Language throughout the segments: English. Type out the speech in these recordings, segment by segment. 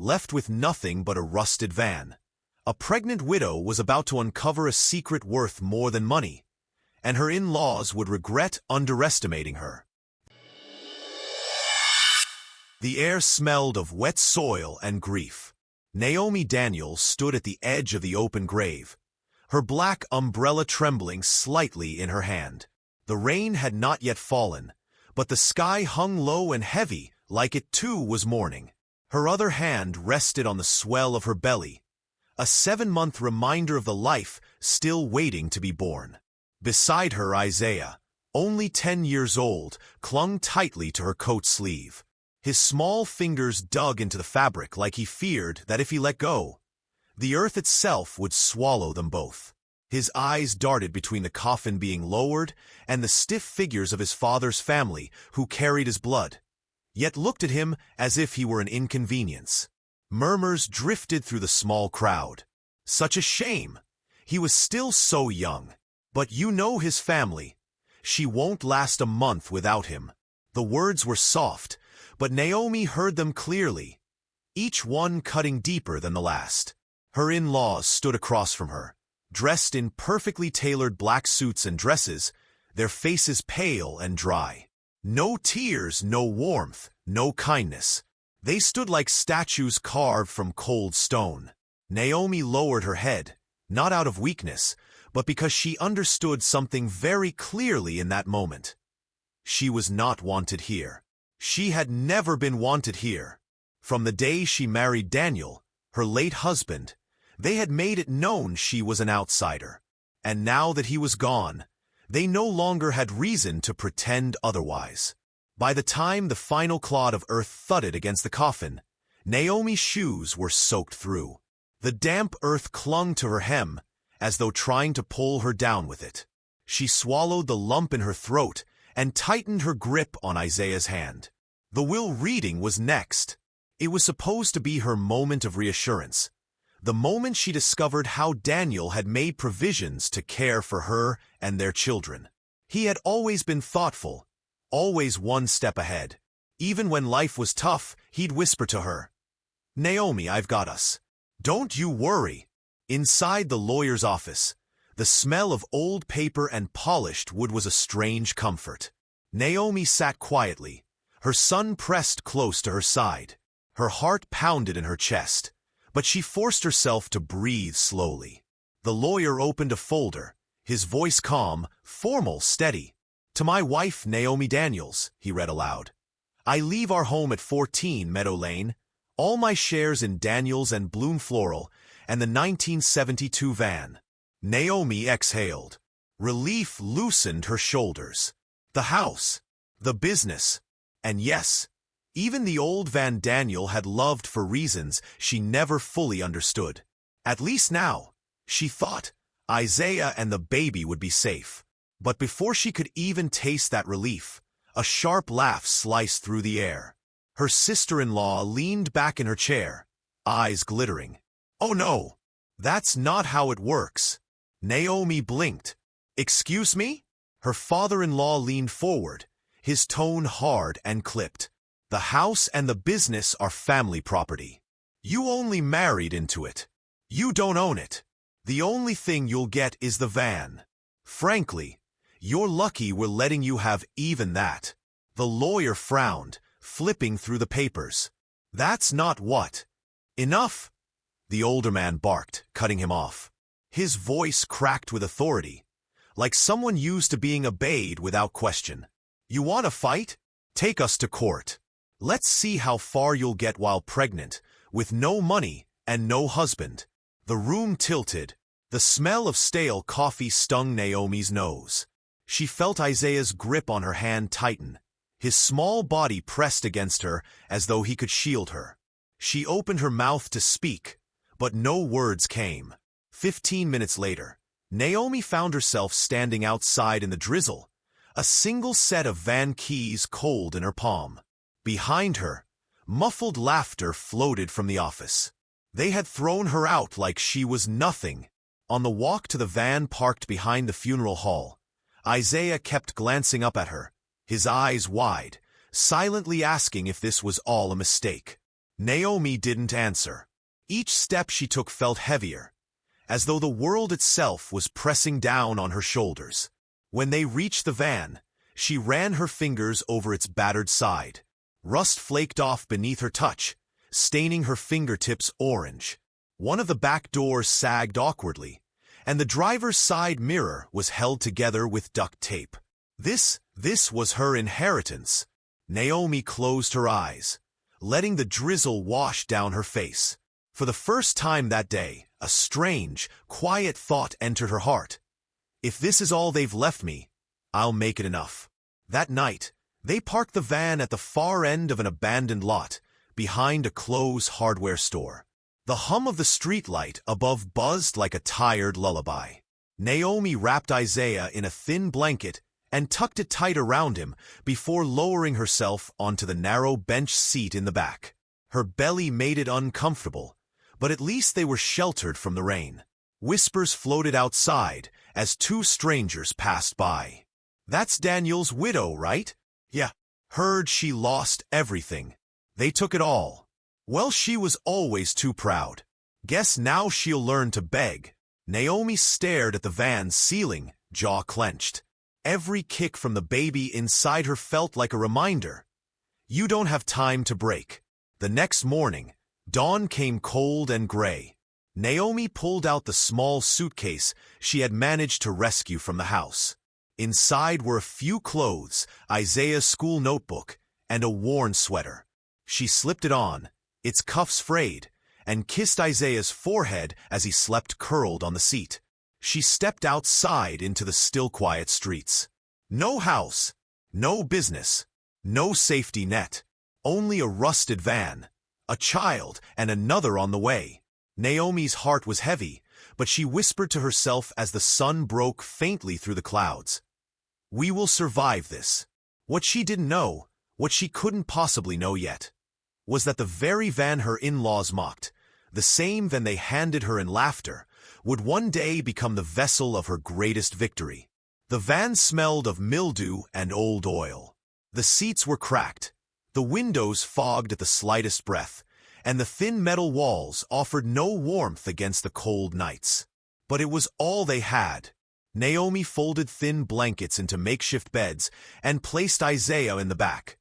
left with nothing but a rusted van. A pregnant widow was about to uncover a secret worth more than money, and her in-laws would regret underestimating her. The air smelled of wet soil and grief. Naomi Daniels stood at the edge of the open grave, her black umbrella trembling slightly in her hand. The rain had not yet fallen, but the sky hung low and heavy, like it too was mourning. Her other hand rested on the swell of her belly, a 7-month reminder of the life still waiting to be born. Beside her, Isaiah, only 10 years old, clung tightly to her coat sleeve. His small fingers dug into the fabric like he feared that if he let go, the earth itself would swallow them both. His eyes darted between the coffin being lowered and the stiff figures of his father's family who carried his blood, yet looked at him as if he were an inconvenience. Murmurs drifted through the small crowd. Such a shame. He was still so young. But you know his family. She won't last a month without him. The words were soft, but Naomi heard them clearly, each one cutting deeper than the last. Her in-laws stood across from her, dressed in perfectly tailored black suits and dresses, their faces pale and dry. No tears, no warmth, no kindness. They stood like statues carved from cold stone. Naomi lowered her head, not out of weakness, but because she understood something very clearly in that moment. She was not wanted here. She had never been wanted here. From the day she married Daniel, her late husband, they had made it known she was an outsider. And now that he was gone, they no longer had reason to pretend otherwise. By the time the final clod of earth thudded against the coffin, Naomi's shoes were soaked through. The damp earth clung to her hem, as though trying to pull her down with it. She swallowed the lump in her throat and tightened her grip on Isaiah's hand. The will reading was next. It was supposed to be her moment of reassurance, the moment she discovered how Daniel had made provisions to care for her and their children. He had always been thoughtful, always one step ahead. Even when life was tough, he'd whisper to her, "Naomi, I've got us. Don't you worry." Inside the lawyer's office, the smell of old paper and polished wood was a strange comfort. Naomi sat quietly, her son pressed close to her side. Her heart pounded in her chest, but she forced herself to breathe slowly. The lawyer opened a folder, his voice calm, formal, steady. "To my wife, Naomi Daniels," he read aloud. "I leave our home at 14 Meadow Lane, all my shares in Daniels and Bloom Floral, and the 1972 van." Naomi exhaled. Relief loosened her shoulders. The house, the business, and yes, even the old van Daniel had loved for reasons she never fully understood. At least now, she thought, Isaiah and the baby would be safe. But before she could even taste that relief, a sharp laugh sliced through the air. Her sister-in-law leaned back in her chair, eyes glittering. "Oh no, that's not how it works." Naomi blinked. "Excuse me?" Her father-in-law leaned forward, his tone hard and clipped. "The house and the business are family property. You only married into it. You don't own it. The only thing you'll get is the van. Frankly, you're lucky we're letting you have even that." The lawyer frowned, flipping through the papers. "That's not what." "Enough," the older man barked, cutting him off. His voice cracked with authority, like someone used to being obeyed without question. "You want a fight? Take us to court. Let's see how far you'll get while pregnant, with no money and no husband." The room tilted. The smell of stale coffee stung Naomi's nose. She felt Isaiah's grip on her hand tighten, his small body pressed against her as though he could shield her. She opened her mouth to speak, but no words came. 15 minutes later, Naomi found herself standing outside in the drizzle, a single set of van keys cold in her palm. Behind her, muffled laughter floated from the office. They had thrown her out like she was nothing. On the walk to the van parked behind the funeral hall, Isaiah kept glancing up at her, his eyes wide, silently asking if this was all a mistake. Naomi didn't answer. Each step she took felt heavier, as though the world itself was pressing down on her shoulders. When they reached the van, she ran her fingers over its battered side. Rust flaked off beneath her touch, staining her fingertips orange. One of the back doors sagged awkwardly, and the driver's side mirror was held together with duct tape. This was her inheritance. Naomi closed her eyes, letting the drizzle wash down her face. For the first time that day, a strange, quiet thought entered her heart. If this is all they've left me, I'll make it enough. That night, they parked the van at the far end of an abandoned lot, behind a closed hardware store. The hum of the streetlight above buzzed like a tired lullaby. Naomi wrapped Isaiah in a thin blanket and tucked it tight around him before lowering herself onto the narrow bench seat in the back. Her belly made it uncomfortable, but at least they were sheltered from the rain. Whispers floated outside as two strangers passed by. "That's Daniel's widow, right?" "Yeah." "Heard she lost everything. They took it all." "Well, she was always too proud. Guess now she'll learn to beg." Naomi stared at the van's ceiling, jaw clenched. Every kick from the baby inside her felt like a reminder. You don't have time to break. The next morning, dawn came cold and gray. Naomi pulled out the small suitcase she had managed to rescue from the house. Inside were a few clothes, Isaiah's school notebook, and a worn sweater. She slipped it on, its cuffs frayed, and kissed Isaiah's forehead as he slept curled on the seat. She stepped outside into the still quiet streets. No house, no business, no safety net, only a rusted van, a child, and another on the way. Naomi's heart was heavy, but she whispered to herself as the sun broke faintly through the clouds. We will survive this. What she didn't know, what she couldn't possibly know yet, was that the very van her in-laws mocked, the same van they handed her in laughter, would one day become the vessel of her greatest victory. The van smelled of mildew and old oil. The seats were cracked, the windows fogged at the slightest breath, and the thin metal walls offered no warmth against the cold nights. But it was all they had. Naomi folded thin blankets into makeshift beds and placed Isaiah in the back,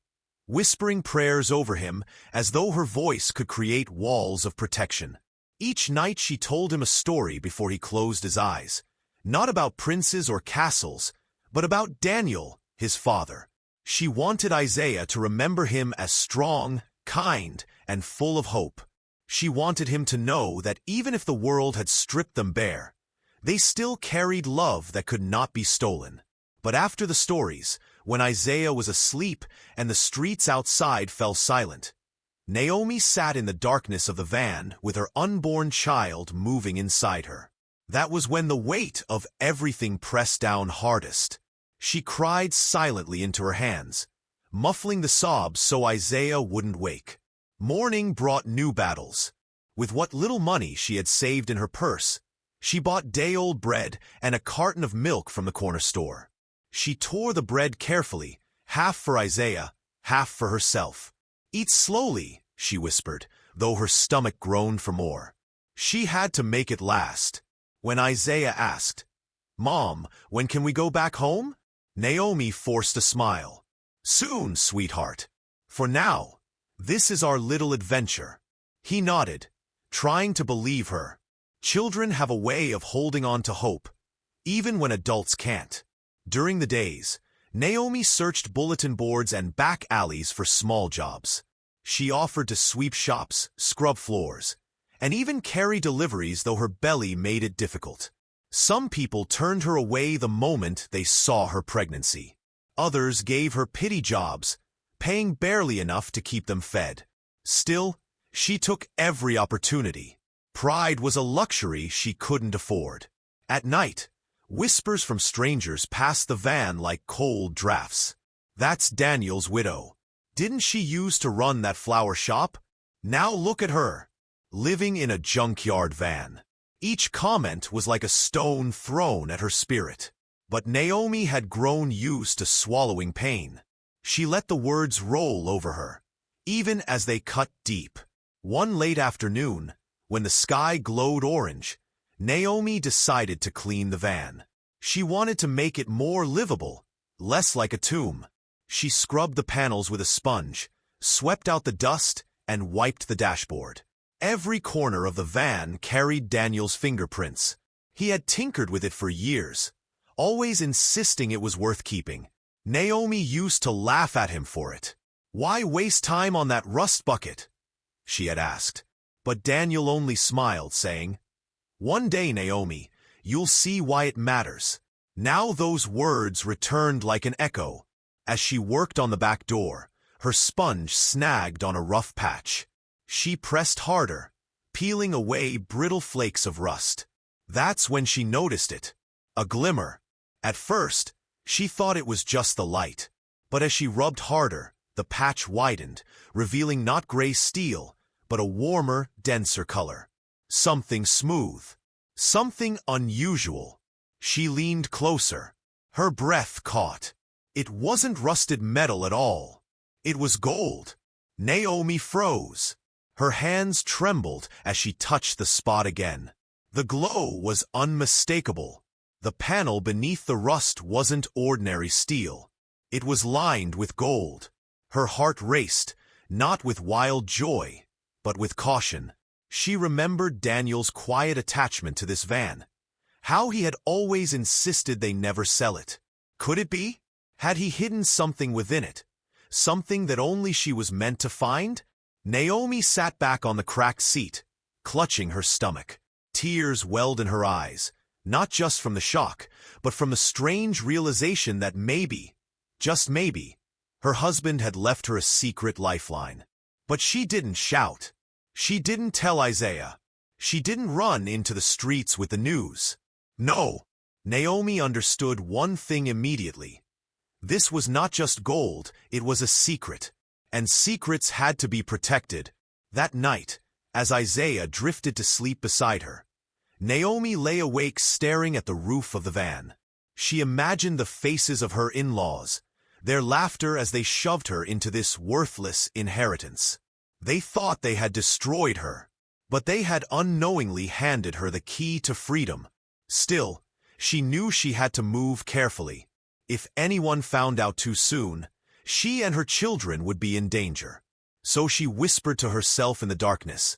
whispering prayers over him as though her voice could create walls of protection. Each night she told him a story before he closed his eyes, not about princes or castles, but about Daniel, his father. She wanted Isaiah to remember him as strong, kind, and full of hope. She wanted him to know that even if the world had stripped them bare, they still carried love that could not be stolen. But after the stories, when Isaiah was asleep and the streets outside fell silent, Naomi sat in the darkness of the van with her unborn child moving inside her. That was when the weight of everything pressed down hardest. She cried silently into her hands, muffling the sobs so Isaiah wouldn't wake. Morning brought new battles. With what little money she had saved in her purse, she bought day-old bread and a carton of milk from the corner store. She tore the bread carefully, half for Isaiah, half for herself. "Eat slowly," she whispered, though her stomach groaned for more. She had to make it last. When Isaiah asked, "Mom, when can we go back home?" Naomi forced a smile. "Soon, sweetheart. For now, this is our little adventure." He nodded, trying to believe her. Children have a way of holding on to hope, even when adults can't. During the days, Naomi searched bulletin boards and back alleys for small jobs. She offered to sweep shops, scrub floors, and even carry deliveries, though her belly made it difficult. Some people turned her away the moment they saw her pregnancy. Others gave her pity jobs, paying barely enough to keep them fed. Still, she took every opportunity. Pride was a luxury she couldn't afford. At night, whispers from strangers passed the van like cold drafts. "That's Daniel's widow. Didn't she used to run that flower shop? Now look at her, living in a junkyard van." Each comment was like a stone thrown at her spirit. But Naomi had grown used to swallowing pain. She let the words roll over her, even as they cut deep. One late afternoon, when the sky glowed orange, Naomi decided to clean the van. She wanted to make it more livable, less like a tomb. She scrubbed the panels with a sponge, swept out the dust, and wiped the dashboard. Every corner of the van carried Daniel's fingerprints. He had tinkered with it for years, always insisting it was worth keeping. Naomi used to laugh at him for it. "Why waste time on that rust bucket?" she had asked. But Daniel only smiled, saying, "One day, Naomi, you'll see why it matters." Now those words returned like an echo. As she worked on the back door, her sponge snagged on a rough patch. She pressed harder, peeling away brittle flakes of rust. That's when she noticed it. A glimmer. At first, she thought it was just the light. But as she rubbed harder, the patch widened, revealing not gray steel, but a warmer, denser color. Something smooth. Something unusual. She leaned closer. Her breath caught. It wasn't rusted metal at all. It was gold. Naomi froze. Her hands trembled as she touched the spot again. The glow was unmistakable. The panel beneath the rust wasn't ordinary steel. It was lined with gold. Her heart raced, not with wild joy, but with caution. She remembered Daniel's quiet attachment to this van. How he had always insisted they never sell it. Could it be? Had he hidden something within it? Something that only she was meant to find? Naomi sat back on the cracked seat, clutching her stomach. Tears welled in her eyes, not just from the shock, but from the strange realization that maybe, just maybe, her husband had left her a secret lifeline. But she didn't shout. She didn't tell Isaiah. She didn't run into the streets with the news. No. Naomi understood one thing immediately. This was not just gold, it was a secret. And secrets had to be protected. That night, as Isaiah drifted to sleep beside her, Naomi lay awake staring at the roof of the van. She imagined the faces of her in-laws, their laughter as they shoved her into this worthless inheritance. They thought they had destroyed her, but they had unknowingly handed her the key to freedom. Still, she knew she had to move carefully. If anyone found out too soon, she and her children would be in danger. So she whispered to herself in the darkness,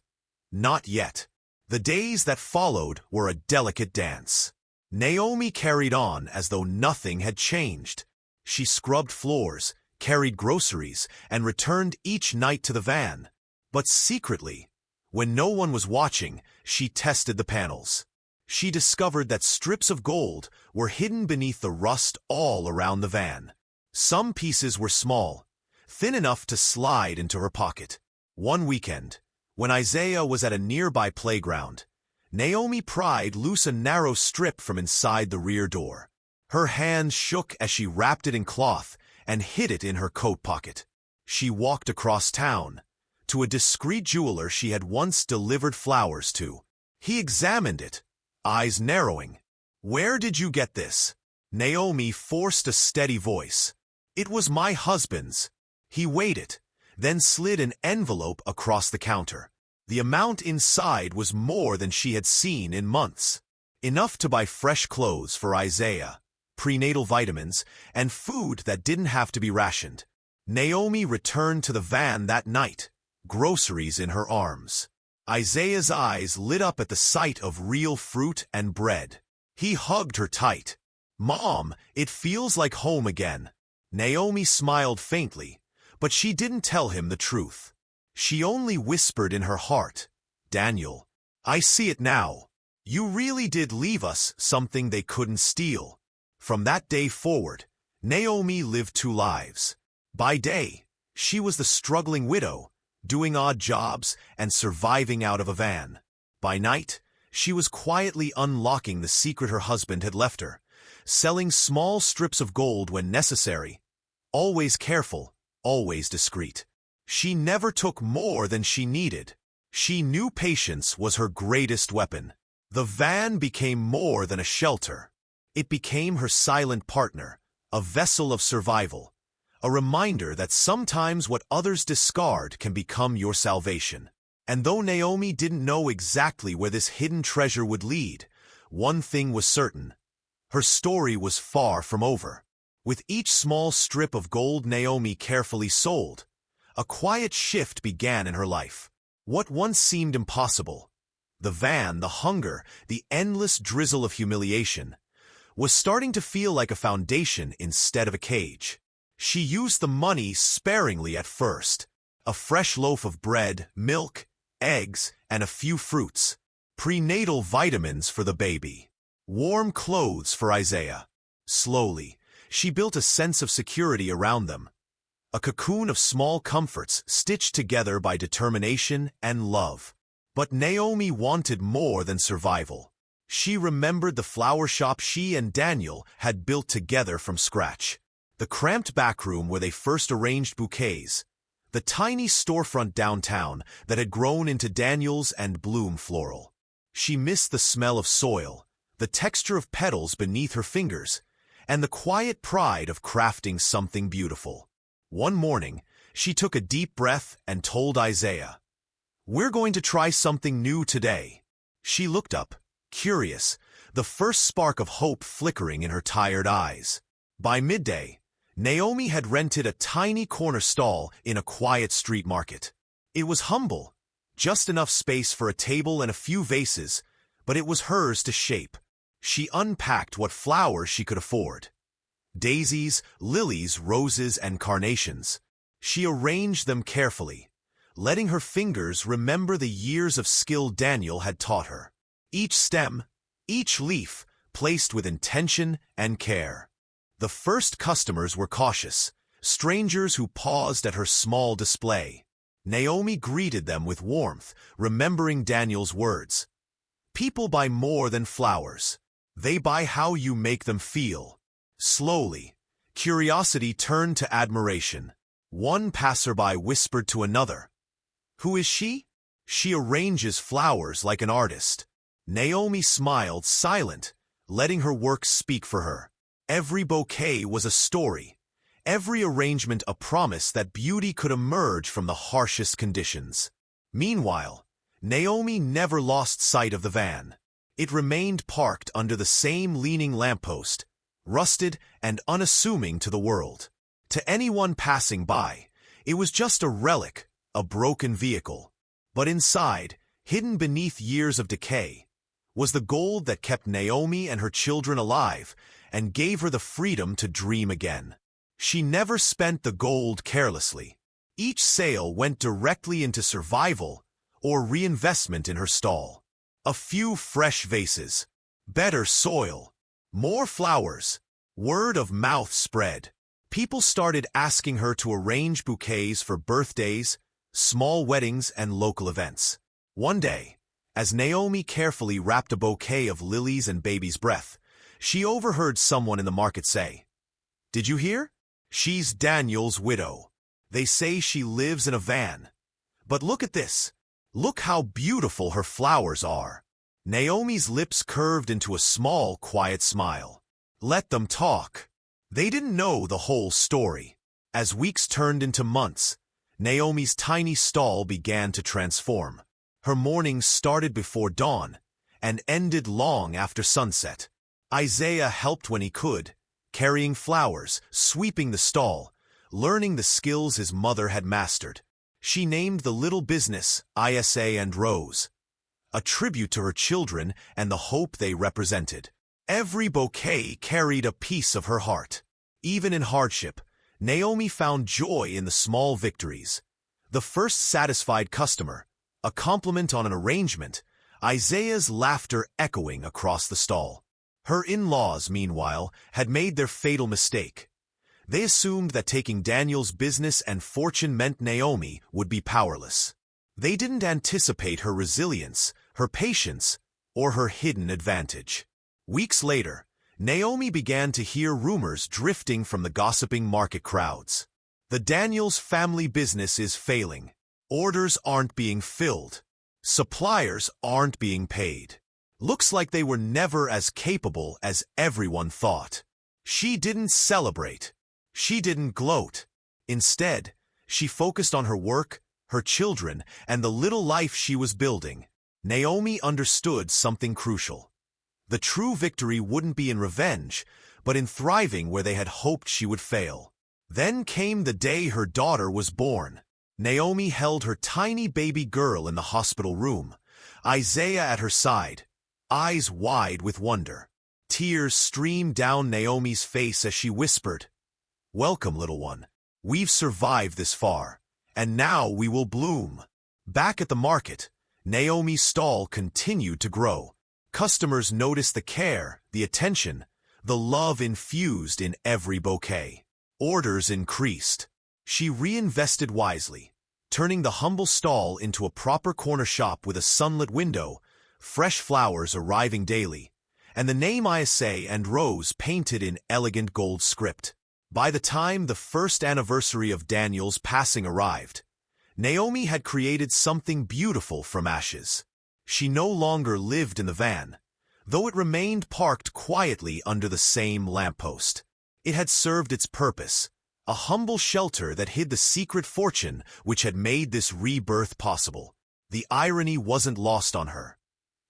"Not yet." The days that followed were a delicate dance. Naomi carried on as though nothing had changed. She scrubbed floors, carried groceries, and returned each night to the van. But secretly, when no one was watching, she tested the panels. She discovered that strips of gold were hidden beneath the rust all around the van. Some pieces were small, thin enough to slide into her pocket. One weekend, when Isaiah was at a nearby playground, Naomi pried loose a narrow strip from inside the rear door. Her hands shook as she wrapped it in cloth and hid it in her coat pocket. She walked across town, to a discreet jeweler she had once delivered flowers to. He examined it, eyes narrowing. "Where did you get this?" Naomi forced a steady voice. "It was my husband's." He weighed it, then slid an envelope across the counter. The amount inside was more than she had seen in months. Enough to buy fresh clothes for Isaiah, prenatal vitamins, and food that didn't have to be rationed. Naomi returned to the van that night, groceries in her arms. Isaiah's eyes lit up at the sight of real fruit and bread. He hugged her tight. "Mom, it feels like home again." Naomi smiled faintly, but she didn't tell him the truth. She only whispered in her heart, "Daniel, I see it now. You really did leave us something they couldn't steal." From that day forward, Naomi lived two lives. By day, she was the struggling widow, doing odd jobs and surviving out of a van. By night, she was quietly unlocking the secret her husband had left her, selling small strips of gold when necessary, always careful, always discreet. She never took more than she needed. She knew patience was her greatest weapon. The van became more than a shelter. It became her silent partner, a vessel of survival, a reminder that sometimes what others discard can become your salvation. And though Naomi didn't know exactly where this hidden treasure would lead, one thing was certain. Her story was far from over. With each small strip of gold Naomi carefully sold, a quiet shift began in her life. What once seemed impossible, the van, the hunger, the endless drizzle of humiliation, was starting to feel like a foundation instead of a cage. She used the money sparingly at first. A fresh loaf of bread, milk, eggs, and a few fruits. Prenatal vitamins for the baby. Warm clothes for Isaiah. Slowly, she built a sense of security around them. A cocoon of small comforts stitched together by determination and love. But Naomi wanted more than survival. She remembered the flower shop she and Daniel had built together from scratch. The cramped backroom where they first arranged bouquets. The tiny storefront downtown that had grown into Daniel's and Bloom Floral. She missed the smell of soil, the texture of petals beneath her fingers, and the quiet pride of crafting something beautiful. One morning, she took a deep breath and told Isaiah, "We're going to try something new today." She looked up, curious, the first spark of hope flickering in her tired eyes. By midday, Naomi had rented a tiny corner stall in a quiet street market. It was humble, just enough space for a table and a few vases, but it was hers to shape. She unpacked what flowers she could afford. Daisies, lilies, roses, and carnations. She arranged them carefully, letting her fingers remember the years of skill Daniel had taught her. Each stem, each leaf, placed with intention and care. The first customers were cautious, strangers who paused at her small display. Naomi greeted them with warmth, remembering Daniel's words. "People buy more than flowers. They buy how you make them feel." Slowly, curiosity turned to admiration. One passerby whispered to another, "Who is she?" "She arranges flowers like an artist." Naomi smiled, silent, letting her work speak for her. Every bouquet was a story, every arrangement a promise that beauty could emerge from the harshest conditions. Meanwhile, Naomi never lost sight of the van. It remained parked under the same leaning lamppost, rusted and unassuming to the world. To anyone passing by, it was just a relic, a broken vehicle. But inside, hidden beneath years of decay, was the gold that kept Naomi and her children alive and gave her the freedom to dream again. She never spent the gold carelessly. Each sale went directly into survival or reinvestment in her stall. A few fresh vases, better soil, more flowers. Word of mouth spread. People started asking her to arrange bouquets for birthdays, small weddings, and local events. One day, as Naomi carefully wrapped a bouquet of lilies and baby's breath, she overheard someone in the market say, "Did you hear? She's Daniel's widow. They say she lives in a van. But look at this. Look how beautiful her flowers are." Naomi's lips curved into a small, quiet smile. Let them talk. They didn't know the whole story. As weeks turned into months, Naomi's tiny stall began to transform. Her mornings started before dawn and ended long after sunset. Isaiah helped when he could, carrying flowers, sweeping the stall, learning the skills his mother had mastered. She named the little business Isa and Rose, a tribute to her children and the hope they represented. Every bouquet carried a piece of her heart. Even in hardship, Naomi found joy in the small victories. The first satisfied customer, a compliment on an arrangement, Isaiah's laughter echoing across the stall. Her in-laws, meanwhile, had made their fatal mistake. They assumed that taking Daniel's business and fortune meant Naomi would be powerless. They didn't anticipate her resilience, her patience, or her hidden advantage. Weeks later, Naomi began to hear rumors drifting from the gossiping market crowds. The Daniels family business is failing. Orders aren't being filled. Suppliers aren't being paid. Looks like they were never as capable as everyone thought. She didn't celebrate. She didn't gloat. Instead, she focused on her work, her children, and the little life she was building, Naomi understood something crucial. The true victory wouldn't be in revenge, but in thriving where they had hoped she would fail. Then came the day her daughter was born. Naomi held her tiny baby girl in the hospital room, Isaiah at her side, eyes wide with wonder. Tears streamed down Naomi's face as she whispered, "Welcome, little one. We've survived this far, and now we will bloom." Back at the market, Naomi's stall continued to grow. Customers noticed the care, the attention, the love infused in every bouquet. Orders increased. She reinvested wisely, turning the humble stall into a proper corner shop with a sunlit window, fresh flowers arriving daily, and the name Isa and Rose painted in elegant gold script. By the time the first anniversary of Daniel's passing arrived, Naomi had created something beautiful from ashes. She no longer lived in the van, though it remained parked quietly under the same lamppost. It had served its purpose, a humble shelter that hid the secret fortune which had made this rebirth possible. The irony wasn't lost on her.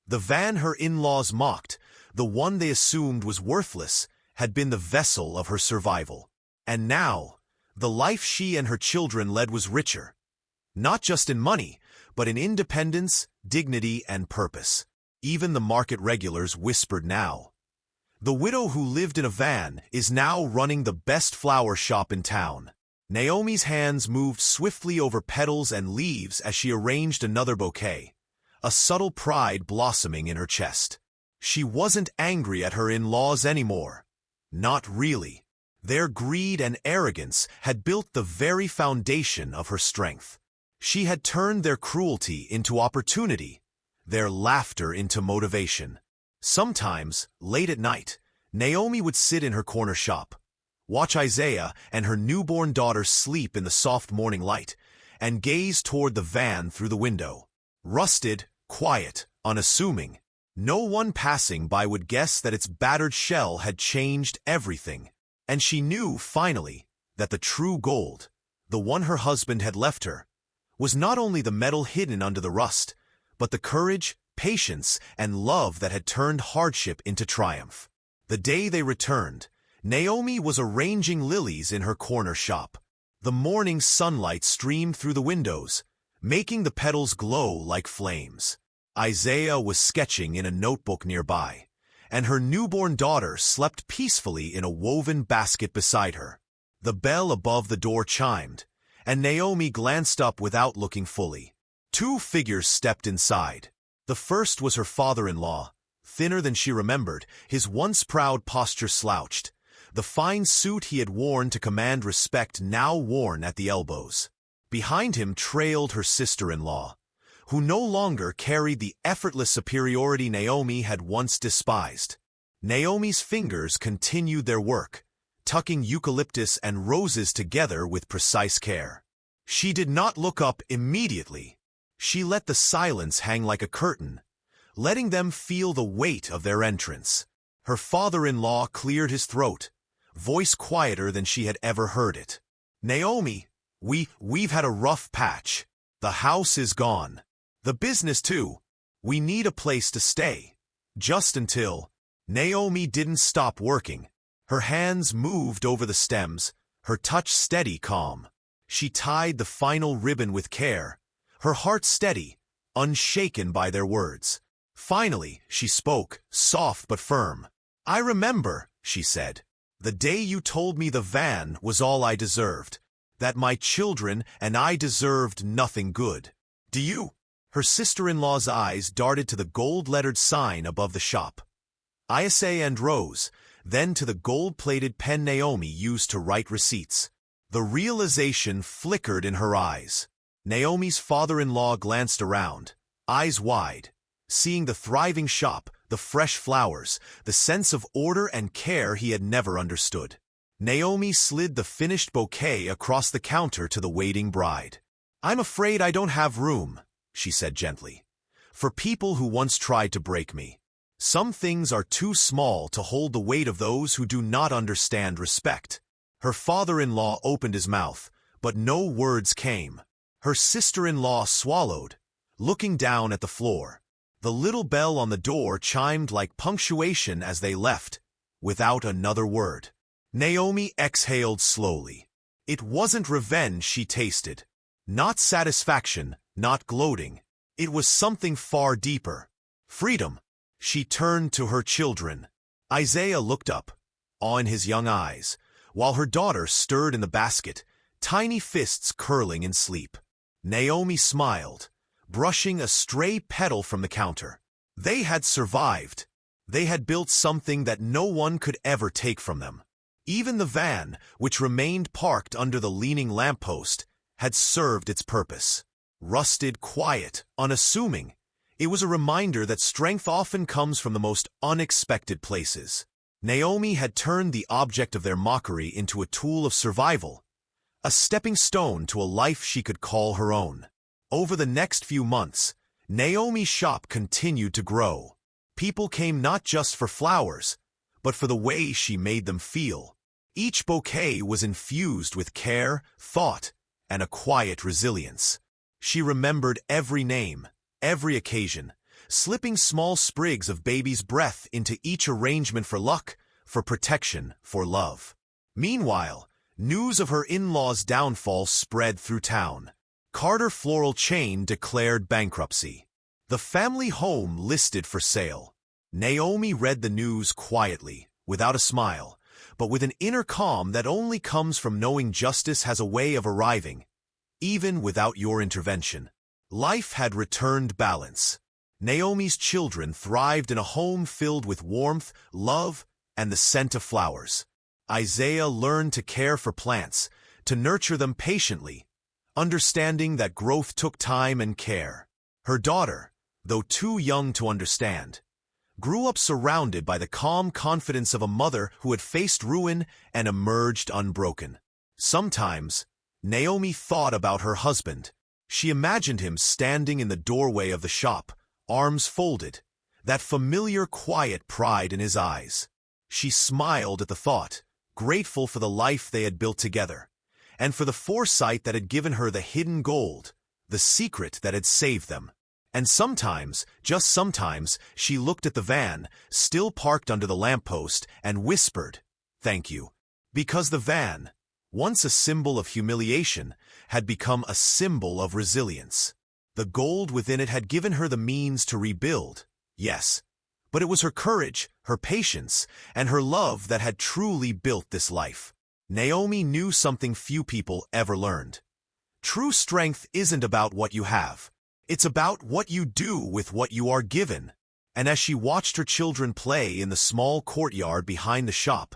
The van her in-laws mocked, the one they assumed was worthless, had been the vessel of her survival. And now, the life she and her children led was richer. Not just in money, but in independence, dignity, and purpose. Even the market regulars whispered now. The widow who lived in a van is now running the best flower shop in town. Naomi's hands moved swiftly over petals and leaves as she arranged another bouquet, a subtle pride blossoming in her chest. She wasn't angry at her in-laws anymore. Not really. Their greed and arrogance had built the very foundation of her strength. She had turned their cruelty into opportunity, their laughter into motivation. Sometimes, late at night, Naomi would sit in her corner shop, watch Isaiah and her newborn daughter sleep in the soft morning light, and gaze toward the van through the window. Rusted, quiet, unassuming, no one passing by would guess that its battered shell had changed everything. And she knew, finally, that the true gold, the one her husband had left her, was not only the metal hidden under the rust, but the courage, patience, and love that had turned hardship into triumph. The day they returned, Naomi was arranging lilies in her corner shop. The morning sunlight streamed through the windows, making the petals glow like flames. Isaiah was sketching in a notebook nearby, and her newborn daughter slept peacefully in a woven basket beside her. The bell above the door chimed, and Naomi glanced up without looking fully. Two figures stepped inside. The first was her father-in-law, thinner than she remembered, his once proud posture slouched, the fine suit he had worn to command respect now worn at the elbows. Behind him trailed her sister-in-law, who no longer carried the effortless superiority Naomi had once despised. Naomi's fingers continued their work, tucking eucalyptus and roses together with precise care. She did not look up immediately. She let the silence hang like a curtain, letting them feel the weight of their entrance. Her father-in-law cleared his throat, voice quieter than she had ever heard it. "Naomi, we've had a rough patch. The house is gone. The business too. We need a place to stay. Just until..." Naomi didn't stop working. Her hands moved over the stems, her touch steady, calm. She tied the final ribbon with care, her heart steady, unshaken by their words. Finally, she spoke, soft but firm. "I remember," she said, "the day you told me the van was all I deserved, that my children and I deserved nothing good. Do you?" Her sister-in-law's eyes darted to the gold-lettered sign above the shop. Isa and Rose, then to the gold-plated pen Naomi used to write receipts. The realization flickered in her eyes. Naomi's father-in-law glanced around, eyes wide, seeing the thriving shop, the fresh flowers, the sense of order and care he had never understood. Naomi slid the finished bouquet across the counter to the waiting bride. "I'm afraid I don't have room," she said gently, "for people who once tried to break me. Some things are too small to hold the weight of those who do not understand respect." Her father-in-law opened his mouth, but no words came. Her sister-in-law swallowed, looking down at the floor. The little bell on the door chimed like punctuation as they left, without another word. Naomi exhaled slowly. It wasn't revenge she tasted. Not satisfaction, not gloating. It was something far deeper. Freedom. She turned to her children. Isaiah looked up, awe in his young eyes, while her daughter stirred in the basket, tiny fists curling in sleep. Naomi smiled, brushing a stray petal from the counter. They had survived. They had built something that no one could ever take from them. Even the van, which remained parked under the leaning lamppost, had served its purpose. Rusted, quiet, unassuming, it was a reminder that strength often comes from the most unexpected places. Naomi had turned the object of their mockery into a tool of survival, a stepping stone to a life she could call her own. Over the next few months, Naomi's shop continued to grow. People came not just for flowers, but for the way she made them feel. Each bouquet was infused with care, thought, and a quiet resilience. She remembered every name, every occasion, slipping small sprigs of baby's breath into each arrangement for luck, for protection, for love. Meanwhile, news of her in-laws' downfall spread through town. Carter Floral Chain declared bankruptcy. The family home listed for sale. Naomi read the news quietly, without a smile, but with an inner calm that only comes from knowing justice has a way of arriving, even without your intervention. Life had returned balance. Naomi's children thrived in a home filled with warmth, love, and the scent of flowers. Isaiah learned to care for plants, to nurture them patiently, understanding that growth took time and care. Her daughter, though too young to understand, grew up surrounded by the calm confidence of a mother who had faced ruin and emerged unbroken. Sometimes, Naomi thought about her husband. She imagined him standing in the doorway of the shop, arms folded, that familiar quiet pride in his eyes. She smiled at the thought, grateful for the life they had built together, and for the foresight that had given her the hidden gold, the secret that had saved them. And sometimes, just sometimes, she looked at the van, still parked under the lamppost, and whispered, "Thank you." Because the van, once a symbol of humiliation, had become a symbol of resilience. The gold within it had given her the means to rebuild, yes, but it was her courage, her patience, and her love that had truly built this life. Naomi knew something few people ever learned. True strength isn't about what you have. It's about what you do with what you are given. And as she watched her children play in the small courtyard behind the shop,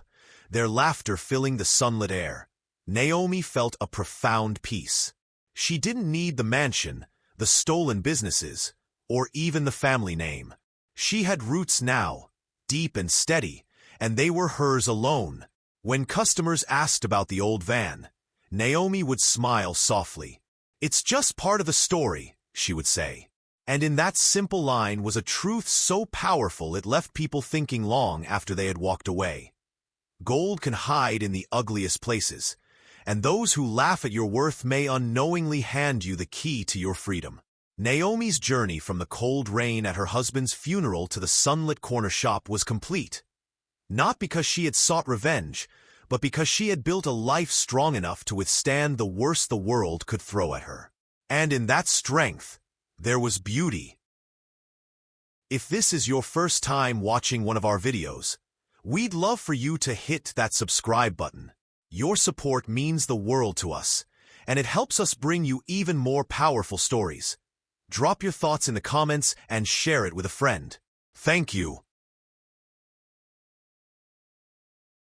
their laughter filling the sunlit air, Naomi felt a profound peace. She didn't need the mansion, the stolen businesses, or even the family name. She had roots now, deep and steady, and they were hers alone. When customers asked about the old van, Naomi would smile softly. "It's just part of the story," she would say. And in that simple line was a truth so powerful it left people thinking long after they had walked away. Gold can hide in the ugliest places, and those who laugh at your worth may unknowingly hand you the key to your freedom. Naomi's journey from the cold rain at her husband's funeral to the sunlit corner shop was complete. Not because she had sought revenge, but because she had built a life strong enough to withstand the worst the world could throw at her. And in that strength, there was beauty. If this is your first time watching one of our videos, we'd love for you to hit that subscribe button. Your support means the world to us, and it helps us bring you even more powerful stories. Drop your thoughts in the comments and share it with a friend. Thank you.